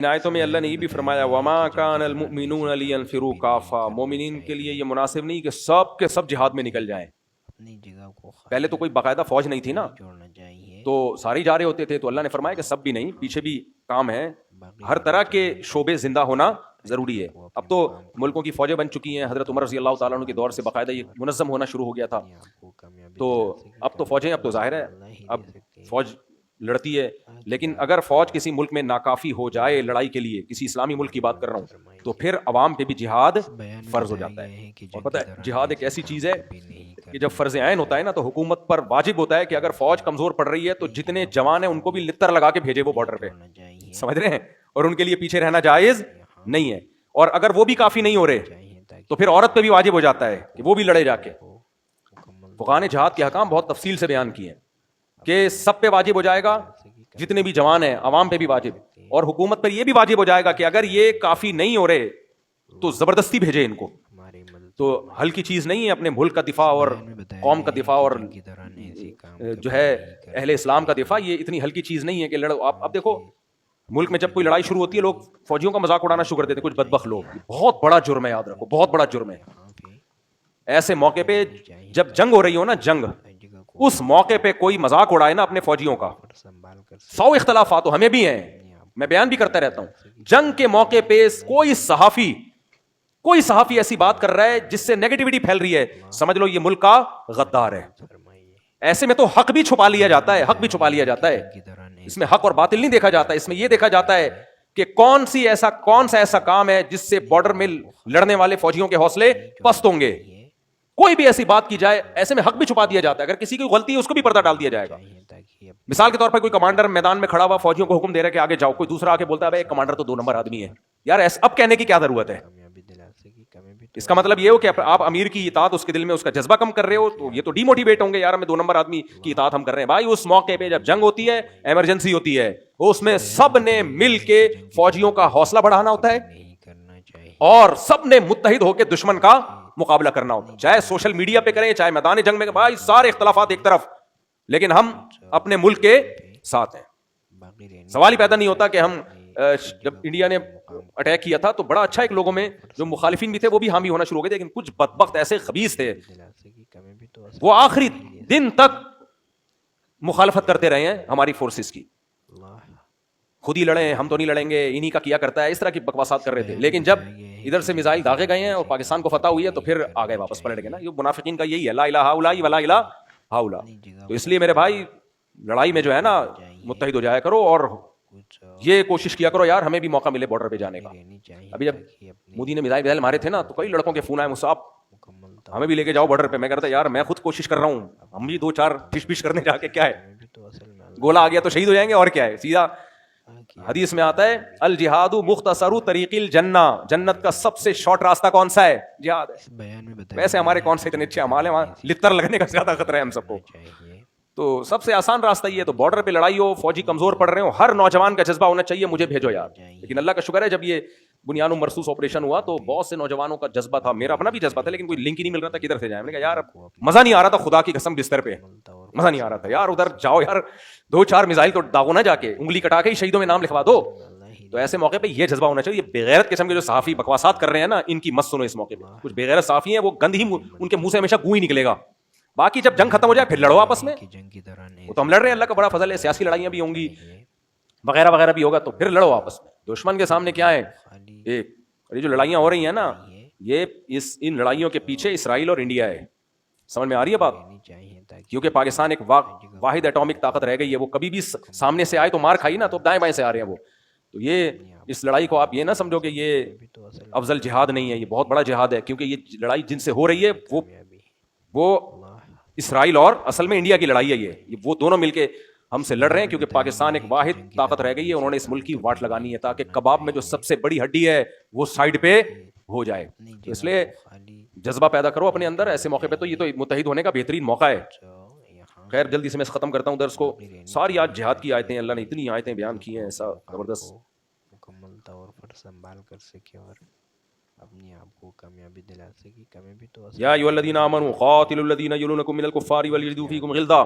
ان آیتوں میں اللہ نے یہ بھی فرمایا وما کان المؤمنون لینفروا کافہ، مومنین کے لیے یہ مناسب نہیں کہ سب کے سب جہاد میں نکل جائیں. اپنی جگہ کو پہلے تو کوئی باقاعدہ فوج نہیں تھی نا، جوڑنا چاہیے. تو سارے جا رہے ہوتے تھے. تو اللہ نے فرمایا کہ سب بھی نہیں، پیچھے بھی کام ہے، ہر طرح کے شعبے زندہ ہونا ضروری ہے. اب تو ملکوں کی فوجیں بن چکی ہیں. حضرت عمر رضی اللہ تعالیٰ عنہ کے دور سے باقاعدہ یہ منظم ہونا شروع ہو گیا تھا. تو اب تو فوجیں، اب تو ظاہر ہے اب فوج لڑتی ہے. لیکن اگر فوج کسی ملک میں ناکافی ہو جائے لڑائی کے لیے، کسی اسلامی ملک کی بات کر رہا ہوں، تو پھر عوام پہ بھی جہاد فرض ہو جاتا ہے. اور پتہ ہے جہاد ایک ایسی چیز ہے کہ جب فرض عین ہوتا ہے نا تو حکومت پر واجب ہوتا ہے کہ اگر فوج کمزور پڑ رہی ہے تو جتنے جوان ہیں ان کو بھی لتر لگا کے بھیجے وہ بارڈر پہ، سمجھ رہے ہیں، اور ان کے لیے پیچھے رہنا جائز نہیں ہے. اور اگر وہ بھی کافی نہیں ہو رہے تو پھر عورت پہ بھی واجب ہو جاتا ہے کہ وہ بھی لڑے جا کے. فقہاء نے جہاد کے احکام بہت تفصیل سے بیان کیے ہیں کہ سب پہ واجب ہو جائے گا، جتنے بھی جوان ہیں، عوام پہ بھی واجب، اور حکومت پر یہ بھی واجب ہو جائے گا کہ اگر یہ کافی نہیں ہو رہے تو زبردستی بھیجے ان کو. تو ہلکی چیز نہیں ہے اپنے ملک کا دفاع اور قوم کا دفاع اور جو ہے اہل اسلام کا دفاع، یہ اتنی ہلکی چیز نہیں ہے کہ لڑو. اب دیکھو ملک میں جب کوئی لڑائی شروع ہوتی ہے لوگ فوجیوں کا مذاق اڑانا شروع کر دیتے ہیں، کچھ بدبخت لوگ. بہت بڑا جرم ہے، یاد رکھو بہت بڑا جرم ہے. ایسے موقع پہ جب جنگ ہو رہی ہو نا، جنگ، اس موقع پہ کوئی مذاق اڑائے نا اپنے فوجیوں کا، 100 اختلافات ہمیں بھی ہیں، میں بیان بھی کرتا رہتا ہوں. جنگ کے موقع پہ کوئی صحافی ایسی بات کر رہا ہے جس سے نیگیٹیوٹی پھیل رہی ہے، سمجھ لو یہ ملک کا غدار ہے. ایسے میں تو حق بھی چھپا لیا جاتا ہے، حق بھی چھپا لیا جاتا ہے. اس میں حق اور باطل نہیں دیکھا جاتا، اس میں یہ دیکھا جاتا ہے کہ کون سا ایسا کام ہے جس سے بارڈر میں لڑنے والے فوجیوں کے حوصلے پست ہوں گے. کوئی بھی ایسی بات کی جائے، ایسے میں حق بھی چھپا دیا جاتا ہے. اگر کسی کی غلطی ہے اس کو بھی پردہ ڈال دیا جائے گا. مثال کے طور پر کوئی کمانڈر میدان میں کھڑا ہوا فوجیوں کو حکم دے رہا ہے کہ آگے جاؤ، کوئی دوسرا آ کے بولتا ہے بھائی کمانڈر تو 2 نمبر آدمی ہے. یار اب کہنے کی کیا ضرورت ہے؟ اس کا مطلب یہ ہو کہ آپ امیر کی اطاعت اس کے دل میں اس کا جذبہ کم کر رہے ہو، تو یہ تو ڈی موٹیویٹ ہوں گے، یار ہمیں 2 نمبر آدمی کی اطاعت ہم کر رہے ہیں. بھائی اس موقع پہ جب جنگ ہوتی ہے، ایمرجنسی ہوتی ہے، اس میں سب نے مل کے فوجیوں کا حوصلہ بڑھانا ہوتا ہے اور سب نے متحد ہو کے دشمن کا مقابلہ کرنا ہوتا ہے. چاہے سوشل میڈیا پہ کریں، چاہے میدان جنگ میں، بھائی سارے اختلافات ایک طرف، لیکن ہم اپنے ملک کے ساتھ ہیں. سوال ہی پیدا نہیں ہوتا کہ ہم جب انڈیا نے اٹیک کیا تھا تو بڑا اچھا ایک لوگوں میں جو مخالفین بھی تھے وہ بھی حامی ہونا شروع ہو گئے، لیکن کچھ بدبخت ایسے خبیث تھے وہ آخری دن تک مخالفت کرتے رہے ہیں ہماری فورسز کی. خود ہی لڑیں، ہم تو نہیں لڑیں گے، انہی کا کیا کرتا ہے، اس طرح کی بکواسات کر رہے تھے. لیکن جب ادھر سے میزائل داغے گئے ہیں اور پاکستان کو فتح ہوئی ہے تو پھر آ گئے واپس پلٹ گئے نا. یہ منافقین کا یہی ہے، لا الہ الا اللہ ولا الہ الا. تو اس لیے میرے بھائی لڑائی میں جو ہے نا متحد ہو جایا کرو اور یہ کوشش کیا کرو یار ہمیں بھی موقع ملے بارڈر پہ جانے کا. ابھی جب مودی نے میزائل مارے تھے نا تو کئی لڑکوں کے فون آئے، مصعب ہمیں بھی لے کے جاؤ بارڈر پہ. میں کہتا یار میں خود کوشش کر رہا ہوں، ہم بھی 2-4 ٹش کرنے جا کے کیا ہے، گولا آ گیا تو شہید ہو جائیں گے اور کیا ہے. سیدھا حدیث میں آتا ہے الجہاد مختصر طریق الجنہ، جنت کا سب سے شارٹ راستہ کون سا ہے؟ جہاد ہے. ویسے ہمارے کون سے اتنے اچھے اعمال ہیں، وہاں لتر لگنے کا زیادہ خطرہ ہے ہم سب کو. تو سب سے آسان راستہ یہ ہے. تو بارڈر پہ لڑائی ہو، فوجی کمزور پڑ رہے ہو، ہر نوجوان کا جذبہ ہونا چاہیے مجھے بھیجو یار. لیکن اللہ کا شکر ہے جب یہ بنیاد مرصوص آپریشن ہوا تو بہت سے نوجوانوں کا جذبہ تھا، میرا اپنا بھی جذبہ تھا، لیکن کوئی لنک ہی نہیں مل رہا تھا کدھر سے جائیں. میں نے کہا یار مزہ نہیں آ رہا تھا، خدا کی قسم بستر پہ مزہ نہیں آ رہا تھا یار. ادھر جاؤ یار 2-4 میزائل تو داغو نہ، جا کے انگلی کٹا کے ہی شہیدوں میں نام لکھوا دو. تو ایسے موقع پہ یہ جذبہ ہونا چاہیے. یہ بغیرت قسم کے جو صحافی بکواسات کر رہے ہیں نا، ان کی مت سنو. اس موقع پہ کچھ بغیرت صحافی ہیں، وہ گند ہی ان کے منہ سے ہمیشہ گوں ہی نکلے گا. باقی جب جنگ ختم ہو جائے پھر لڑو آپس میں. وہ تو ہم لڑ رہے ہیں، اللہ کا بڑا فضل ہے، سیاسی لڑائیاں بھی ہوں گی وغیرہ وغیرہ بھی ہوگا، تو پھر لڑو آپس میں. دشمن کے سامنے کیا ہے ایک، یہ جو لڑائیاں ہو رہی ہیں نا، یہ ان لڑائیوں کے پیچھے اسرائیل اور انڈیا ہے. سمجھ میں آ رہی ہے بات؟ کیونکہ پاکستان ایک واحد ایٹامک طاقت رہ گئی ہے، وہ کبھی بھی سامنے سے آئے تو مار کھائی نا، تو دائیں بائیں سے آ رہے ہیں وہ. تو یہ اس لڑائی کو آپ یہ نہ سمجھو کہ یہ افضل جہاد نہیں ہے، یہ بہت بڑا جہاد ہے. کیونکہ یہ لڑائی جن سے ہو رہی ہے وہ اسرائیل اور اصل میں انڈیا کی لڑائی ہے. یہ وہ دونوں مل کے ہم سے لڑ رہے ہیں کیونکہ پاکستان ایک واحد طاقت رہ گئی ہے. انہوں نے اس ملک کی واٹ لگانی ہے تاکہ کباب میں جو سب سے بڑی ہڈی ہے وہ سائڈ پہ ہو جائے. تو اس لیے جذبہ پیدا کرو اپنے اندر. ایسے موقع پہ تو یہ تو متحد ہونے کا بہترین موقع ہے. خیر جلدی سے میں ختم کرتا ہوں درس کو. ساری آج جہاد کی آیتیں، اللہ نے اتنی آیتیں بیان کی ہیں ایسا زبردست. مکمل طور پر سنبھال کر سکے اور اپنے آپ کو کامیابی دلا سکے. کامیابی تو یا ایھا الذین آمنوا قاتلوا الذین یلونکم من الکفار ولیجدوا فیکم غلظہ.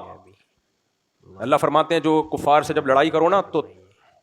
اللہ فرماتے ہیں جو کفار سے جب لڑائی کرو نا تو